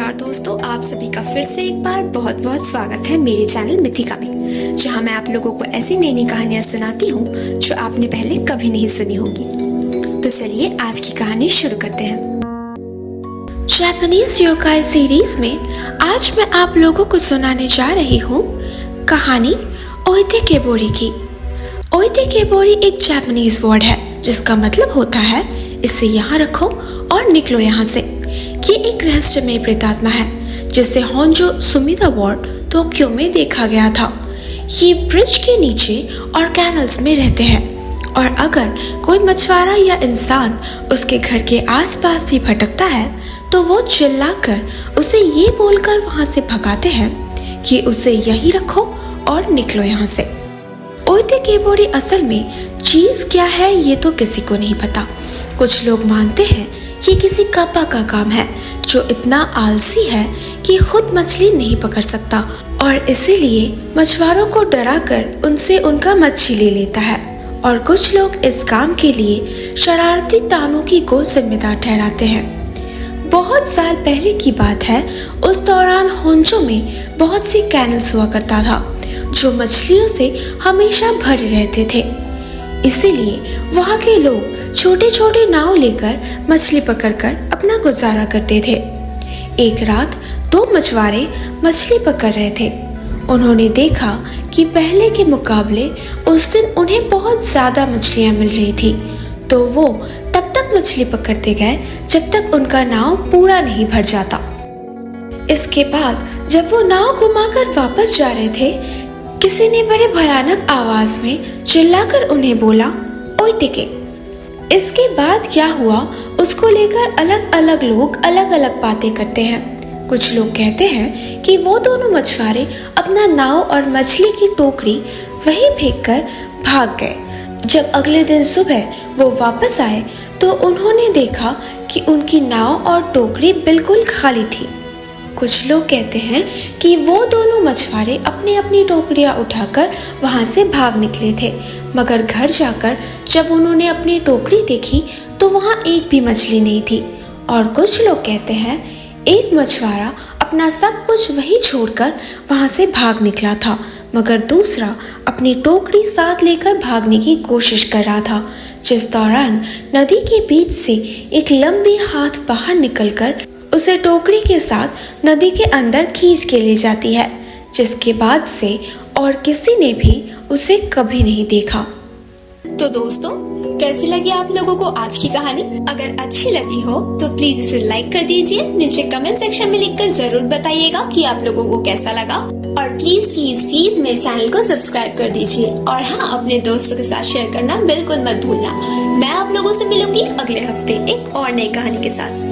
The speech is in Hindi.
नमस्कार दोस्तों, आप सभी का फिर से एक बार बहुत बहुत स्वागत है मेरे चैनल मिथिका में, जहां मैं आप लोगों को ऐसी नई नई कहानियां सुनाती हूं जो आपने पहले कभी नहीं सुनी होंगी। तो चलिए आज की कहानी शुरू करते हैं। जापानीज योकाई सीरीज में आज मैं आप लोगों को सुनाने जा रही हूँ कहानी ओइतेकेबोरी की। ओइतेकेबोरी एक जापानीज वर्ड है जिसका मतलब होता है इसे यहाँ रखो और निकलो यहाँ से। ये एक रहस्यमय प्रेतात्मा है जिसे होंजो सुमिदा वार्ड टोक्यो में देखा गया था। ये ब्रिज के नीचे और कैनल्स में रहते हैं और अगर कोई मछुआरा या इंसान उसके घर के आसपास भी भटकता है तो वो चिल्लाकर उसे ये बोलकर वहां से भगाते हैं कि उसे यहीं रखो और निकलो यहाँ से। ओइतेकेबोरी असल में चीज क्या है ये तो किसी को नहीं पता। कुछ लोग मानते हैं ये किसी कप्पा का काम है जो इतना आलसी है कि खुद मछली नहीं पकड़ सकता और इसीलिए मछुआरों को डराकर उनसे उनका मच्छी ले लेता है। और कुछ लोग इस काम के लिए शरारती तानुकी को जिम्मेदार ठहराते हैं। बहुत साल पहले की बात है, उस दौरान होंजो में बहुत सी कैनल्स हुआ करता था जो मछलियों से हमेशा भरे रहते थे। इसीलिए वहाँ के लोग छोटे छोटे नाव लेकर मछली पकड़कर अपना गुजारा करते थे। एक रात दो मछुआरे मछली पकड़ रहे थे। उन्होंने देखा कि पहले के मुकाबले उस दिन उन्हें बहुत ज्यादा मछलियां मिल रही थी, तो वो तब तक मछली पकड़ते गए जब तक उनका नाव पूरा नहीं भर जाता। इसके बाद जब वो नाव घुमाकर वापस जा रहे थे, किसी ने बड़े भयानक आवाज में चिल्लाकर उन्हें बोला, ओइतेके। इसके बाद क्या हुआ उसको लेकर अलग अलग लोग अलग अलग बातें करते हैं। कुछ लोग कहते हैं कि वो दोनों मछुआरे अपना नाव और मछली की टोकरी वहीं फेंककर भाग गए। जब अगले दिन सुबह वो वापस आए तो उन्होंने देखा कि उनकी नाव और टोकरी बिल्कुल खाली थी। कुछ लोग कहते हैं कि वो दोनों मछुआरे अपनी अपनी टोकरियां उठाकर वहां से भाग निकले थे, मगर घर जाकर जब उन्होंने अपनी टोकरी देखी तो वहां एक भी मछली नहीं थी। और कुछ लोग कहते हैं एक मछुआरा अपना सब कुछ वहीं छोड़कर वहां से भाग निकला था, मगर दूसरा अपनी टोकरी साथ लेकर भागने की कोशिश कर रहा था। जिस दौरान नदी के बीच से एक लंबी हाथ बाहर निकलकर उसे टोकरी के साथ नदी के अंदर खींच के ले जाती है, जिसके बाद से और किसी ने भी उसे कभी नहीं देखा। तो दोस्तों, कैसी लगी आप लोगों को आज की कहानी? अगर अच्छी लगी हो तो प्लीज इसे लाइक कर दीजिए। नीचे कमेंट सेक्शन में लिखकर जरूर बताइएगा कि आप लोगों को कैसा लगा। और प्लीज प्लीज प्लीज मेरे चैनल को सब्सक्राइब कर दीजिए। और हाँ, अपने दोस्तों के साथ शेयर करना बिल्कुल मत भूलना। मैं आप लोगों से मिलूंगी अगले हफ्ते एक और नई कहानी के साथ।